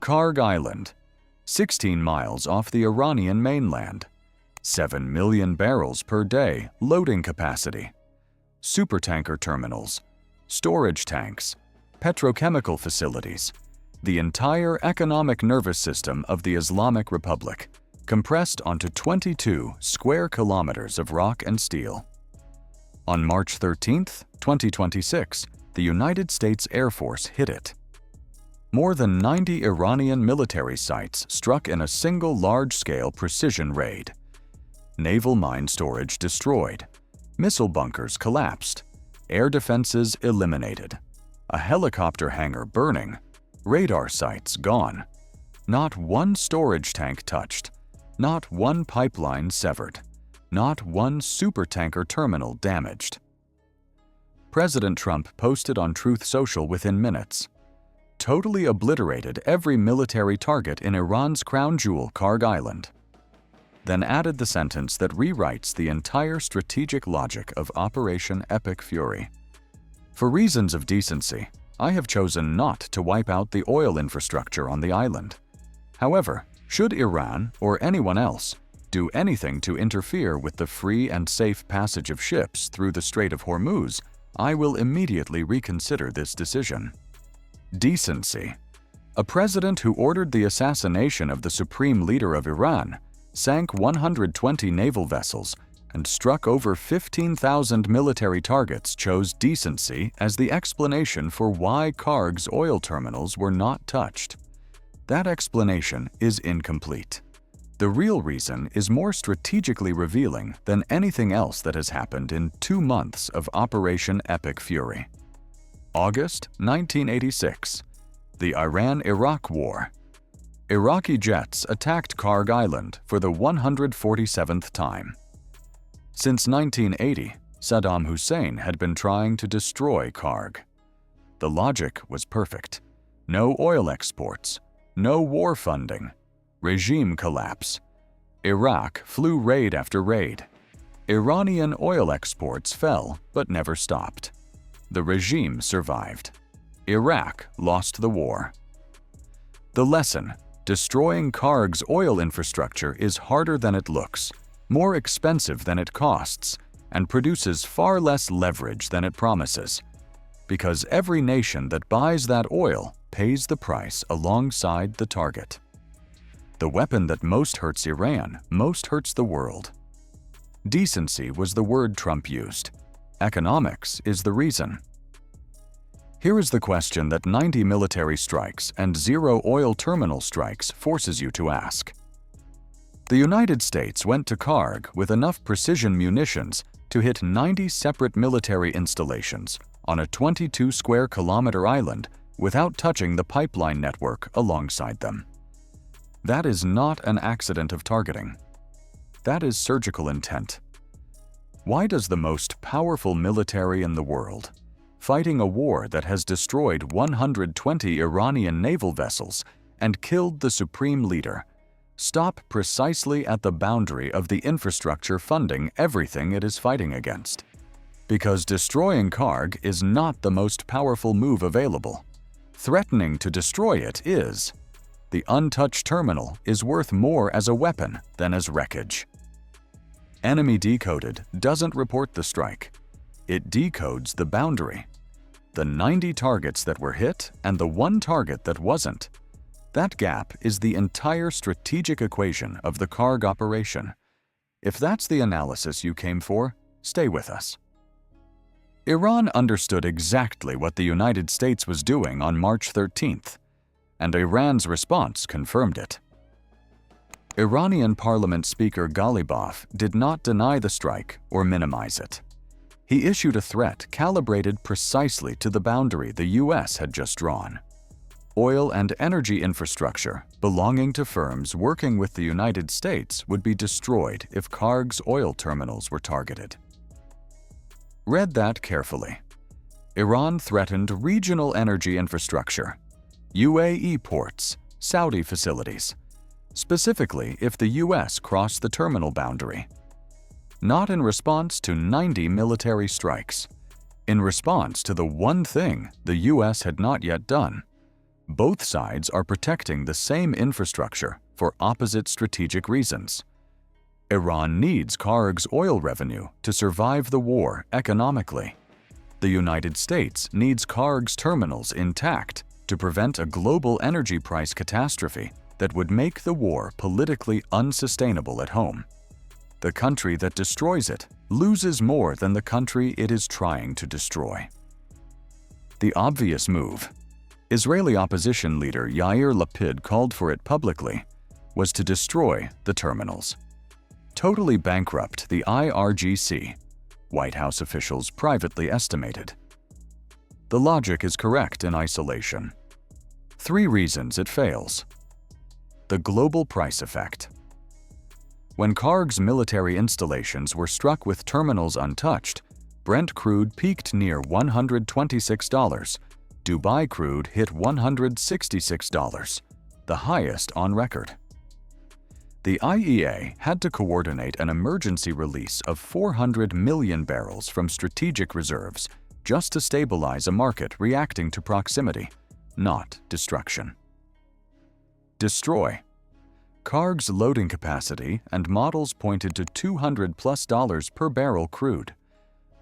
Kharg Island, 16 miles off the Iranian mainland. 7 million barrels per day loading capacity. Supertanker terminals, storage tanks, petrochemical facilities, the entire economic nervous system of the Islamic Republic, compressed onto 22 square kilometers of rock and steel. On March 13, 2026, the United States Air Force hit it. More than 90 Iranian military sites struck in a single large-scale precision raid. Naval mine storage destroyed. Missile bunkers collapsed. Air defenses eliminated. A helicopter hangar burning. Radar sites gone. Not one storage tank touched. Not one pipeline severed. Not one supertanker terminal damaged. President Trump posted on Truth Social within minutes. Totally obliterated every military target in Iran's crown jewel, Kharg Island. Then added the sentence that rewrites the entire strategic logic of Operation Epic Fury. For reasons of decency, I have chosen not to wipe out the oil infrastructure on the island. However, should Iran or anyone else do anything to interfere with the free and safe passage of ships through the Strait of Hormuz, I will immediately reconsider this decision. Decency. A president who ordered the assassination of the supreme leader of Iran, sank 120 naval vessels, and struck over 15,000 military targets chose decency as the explanation for why Kharg's oil terminals were not touched. That explanation is incomplete. The real reason is more strategically revealing than anything else that has happened in 2 months of Operation Epic Fury. August 1986. The Iran-Iraq War. Iraqi jets attacked Kharg Island for the 147th time. Since 1980, Saddam Hussein had been trying to destroy Kharg. The logic was perfect. No oil exports, no war funding, regime collapse. Iraq flew raid after raid. Iranian oil exports fell but never stopped. The regime survived. Iraq lost the war. The lesson: destroying Kharg's oil infrastructure is harder than it looks, more expensive than it costs, and produces far less leverage than it promises. Because every nation that buys that oil pays the price alongside the target. The weapon that most hurts Iran most hurts the world. Decency was the word Trump used. Economics is the reason. Here is the question that 90 military strikes and 0 oil terminal strikes forces you to ask. The United States went to Kharg with enough precision munitions to hit 90 separate military installations on a 22 square kilometer island without touching the pipeline network alongside them. That is not an accident of targeting. That is surgical intent. Why does the most powerful military in the world, fighting a war that has destroyed 120 Iranian naval vessels and killed the supreme leader, stop precisely at the boundary of the infrastructure funding everything it is fighting against? Because destroying Kharg is not the most powerful move available. Threatening to destroy it is. The untouched terminal is worth more as a weapon than as wreckage. Enemy Decoded doesn't report the strike. It decodes the boundary. The 90 targets that were hit and the 1 target that wasn't. That gap is the entire strategic equation of the Kharg operation. If that's the analysis you came for, stay with us. Iran understood exactly what the United States was doing on March 13th, and Iran's response confirmed it. Iranian Parliament Speaker Ghalibaf did not deny the strike or minimize it. He issued a threat calibrated precisely to the boundary the U.S. had just drawn. Oil and energy infrastructure belonging to firms working with the United States would be destroyed if Kharg's oil terminals were targeted. Read that carefully. Iran threatened regional energy infrastructure, UAE ports, Saudi facilities, specifically if the U.S. crossed the terminal boundary. Not in response to 90 military strikes, in response to the one thing the U.S. had not yet done: Both sides are protecting the same infrastructure for opposite strategic reasons. Iran needs Kharg's oil revenue to survive the war economically. The United States needs Kharg's terminals intact to prevent a global energy price catastrophe that would make the war politically unsustainable at home. The country that destroys it loses more than the country it is trying to destroy. The obvious move, Israeli opposition leader Yair Lapid called for it publicly, was to destroy the terminals. Totally bankrupt the IRGC, White House officials privately estimated. The logic is correct in isolation. 3 reasons it fails. The global price effect. When Kharg's military installations were struck with terminals untouched, Brent crude peaked near $126. Dubai crude hit $166, the highest on record. The IEA had to coordinate an emergency release of 400 million barrels from strategic reserves just to stabilize a market reacting to proximity, not destruction. Destroy. Kharg's loading capacity and models pointed to $200+ per barrel crude.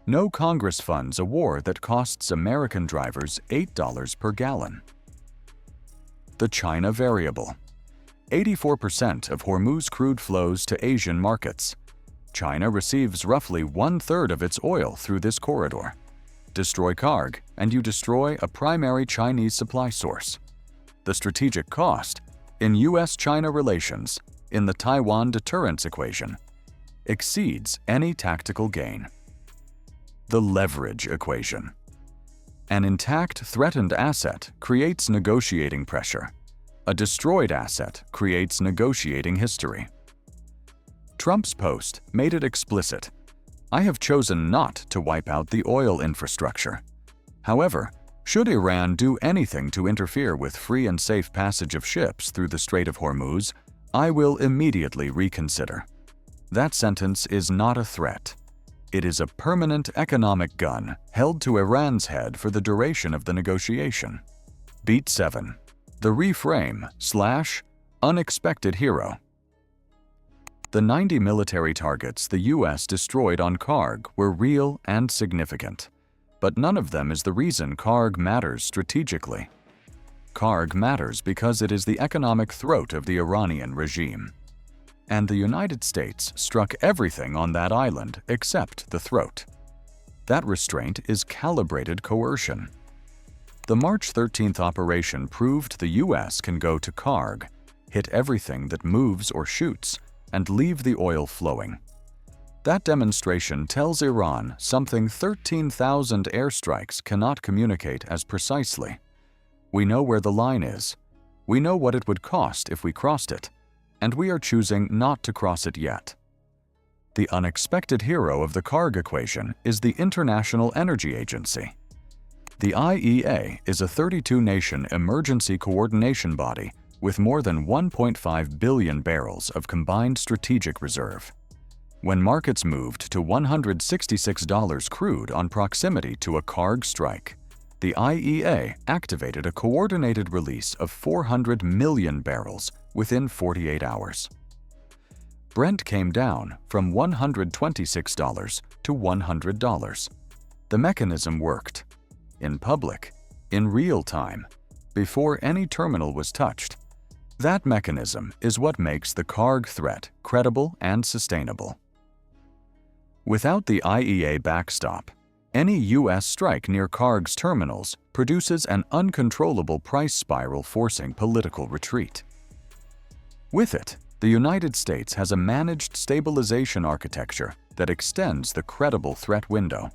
No Congress funds a war that costs American drivers $8 per gallon. The China variable. 84% of Hormuz crude flows to Asian markets. China receives roughly 1/3 of its oil through this corridor. Destroy Kharg, and you destroy a primary Chinese supply source. The strategic cost, in US-China relations, in the Taiwan deterrence equation, exceeds any tactical gain. The leverage equation. An intact, threatened asset creates negotiating pressure. A destroyed asset creates negotiating history. Trump's post made it explicit. I have chosen not to wipe out the oil infrastructure. However, should Iran do anything to interfere with free and safe passage of ships through the Strait of Hormuz, I will immediately reconsider. That sentence is not a threat. It is a permanent economic gun held to Iran's head for the duration of the negotiation. Beat 7. The reframe / unexpected hero. The 90 military targets the U.S. destroyed on Kharg were real and significant, but none of them is the reason Kharg matters strategically. Kharg matters because it is the economic throat of the Iranian regime. And the United States struck everything on that island except the throat. That restraint is calibrated coercion. The March 13th operation proved the U.S. can go to Kharg, hit everything that moves or shoots, and leave the oil flowing. That demonstration tells Iran something 13,000 airstrikes cannot communicate as precisely. We know where the line is. We know what it would cost if we crossed it, and we are choosing not to cross it yet. The unexpected hero of the Kharg equation is the International Energy Agency. The IEA is a 32-nation emergency coordination body with more than 1.5 billion barrels of combined strategic reserve. When markets moved to $166 crude on proximity to a Kharg strike, the IEA activated a coordinated release of 400 million barrels within 48 hours. Brent came down from $126 to $100. The mechanism worked. In public, in real time, before any terminal was touched. That mechanism is what makes the Kharg threat credible and sustainable. Without the IEA backstop, any U.S. strike near Kharg's terminals produces an uncontrollable price spiral forcing political retreat. With it, the United States has a managed stabilization architecture that extends the credible threat window.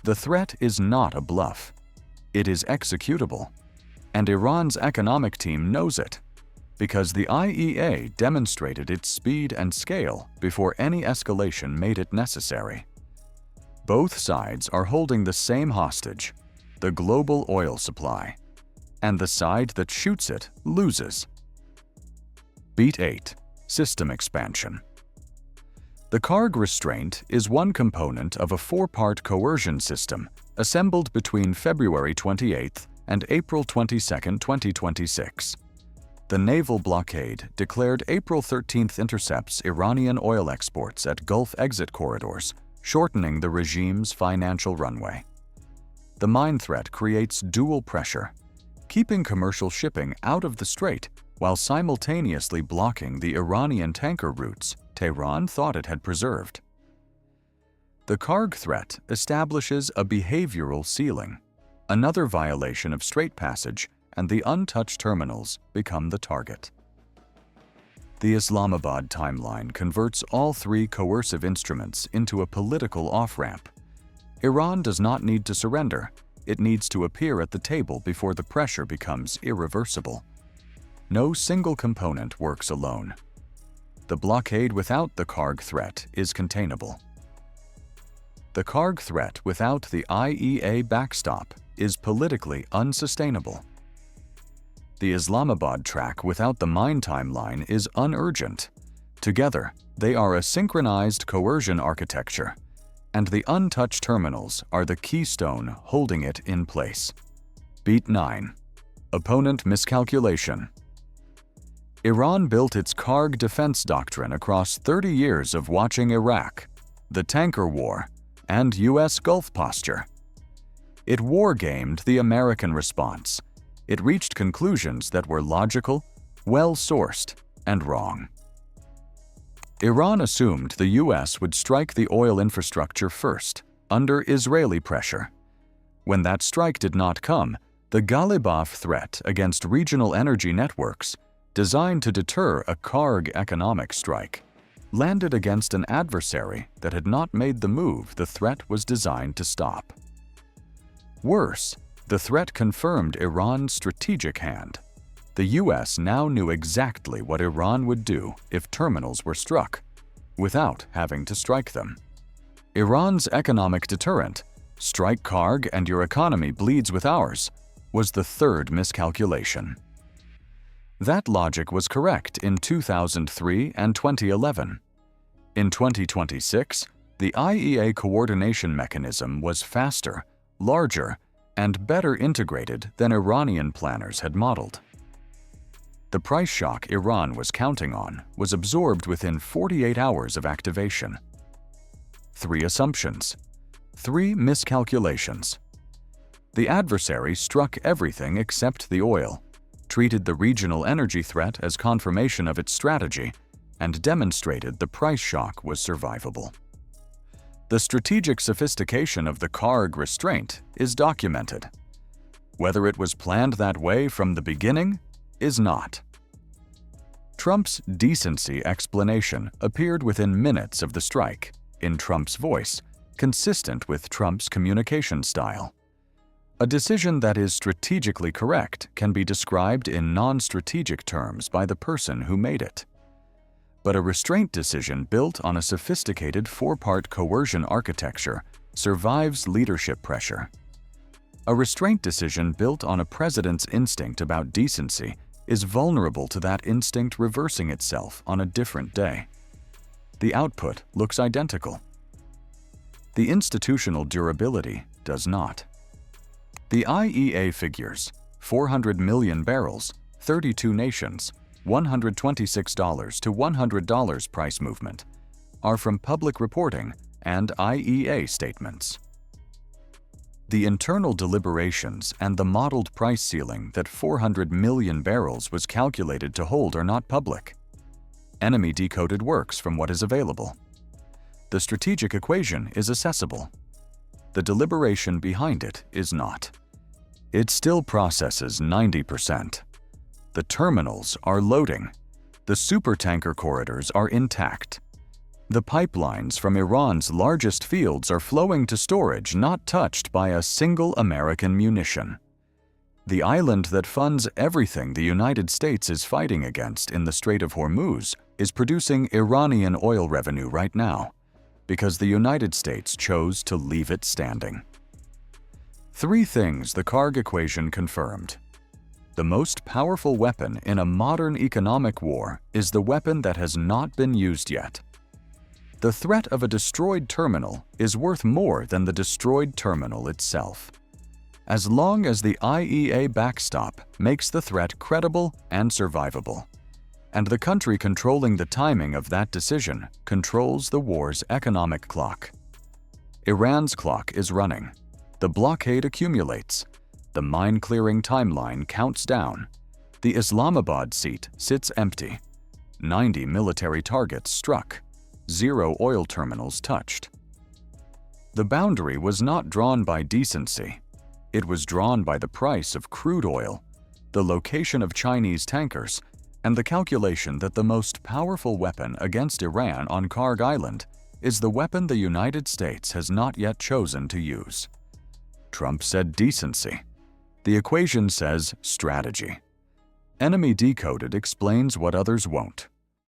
The threat is not a bluff. It is executable. And Iran's economic team knows it, because the IEA demonstrated its speed and scale before any escalation made it necessary. Both sides are holding the same hostage, the global oil supply, and the side that shoots it loses. Beat 8. System expansion. The Kharg restraint is one component of a 4-part coercion system assembled between February 28th and April 22, 2026. The naval blockade declared April 13th intercepts Iranian oil exports at Gulf exit corridors, shortening the regime's financial runway. The mine threat creates dual pressure, keeping commercial shipping out of the strait while simultaneously blocking the Iranian tanker routes Tehran thought it had preserved. The Kharg threat establishes a behavioral ceiling. Another violation of strait passage and the untouched terminals become the target. The Islamabad timeline converts all three coercive instruments into a political off-ramp. Iran does not need to surrender. It needs to appear at the table before the pressure becomes irreversible. No single component works alone. The blockade without the Kharg threat is containable. The Kharg threat without the IEA backstop is politically unsustainable. The Islamabad track without the mine timeline is unurgent. Together, they are a synchronized coercion architecture, and the untouched terminals are the keystone holding it in place. Beat 9. Opponent miscalculation. Iran built its Kharg defense doctrine across 30 years of watching Iraq, the tanker war, and U.S. Gulf posture. It war-gamed the American response. It reached conclusions that were logical, well-sourced, and wrong. Iran assumed the U.S. would strike the oil infrastructure first, under Israeli pressure. When that strike did not come, the Ghalibaf threat against regional energy networks, designed to deter a Kharg economic strike, landed against an adversary that had not made the move the threat was designed to stop. Worse, the threat confirmed Iran's strategic hand. The U.S. now knew exactly what Iran would do if terminals were struck, without having to strike them. Iran's economic deterrent, strike Kharg and your economy bleeds with ours, was the third miscalculation. That logic was correct in 2003 and 2011. In 2026, the IEA coordination mechanism was faster, larger, and better integrated than Iranian planners had modeled. The price shock Iran was counting on was absorbed within 48 hours of activation. 3 assumptions. 3 miscalculations. The adversary struck everything except the oil, treated the regional energy threat as confirmation of its strategy, and demonstrated the price shock was survivable. The strategic sophistication of the Kharg restraint is documented. Whether it was planned that way from the beginning is not. Trump's decency explanation appeared within minutes of the strike, in Trump's voice, consistent with Trump's communication style. A decision that is strategically correct can be described in non-strategic terms by the person who made it. But a restraint decision built on a sophisticated 4-part coercion architecture survives leadership pressure. A restraint decision built on a president's instinct about decency is vulnerable to that instinct reversing itself on a different day. The output looks identical. The institutional durability does not. The IEA figures 400 million barrels, 32 nations, $126 to $100 price movement are from public reporting and IEA statements. The internal deliberations and the modeled price ceiling that 400 million barrels was calculated to hold are not public. Enemy Decoded works from what is available. The strategic equation is accessible. The deliberation behind it is not. It still processes 90%. The terminals are loading. The supertanker corridors are intact. The pipelines from Iran's largest fields are flowing to storage not touched by a single American munition. The island that funds everything the United States is fighting against in the Strait of Hormuz is producing Iranian oil revenue right now, because the United States chose to leave it standing. 3 things the Kharg equation confirmed. The most powerful weapon in a modern economic war is the weapon that has not been used yet. The threat of a destroyed terminal is worth more than the destroyed terminal itself. as long as the IEA backstop makes the threat credible and survivable. And the country controlling the timing of that decision controls the war's economic clock. Iran's clock is running. The blockade accumulates. The mine-clearing timeline counts down. The Islamabad seat sits empty. 90 military targets struck. 0 oil terminals touched. The boundary was not drawn by decency. It was drawn by the price of crude oil, the location of Chinese tankers, and the calculation that the most powerful weapon against Iran on Kharg Island is the weapon the United States has not yet chosen to use. Trump said decency. The equation says strategy. Enemy Decoded explains what others won't.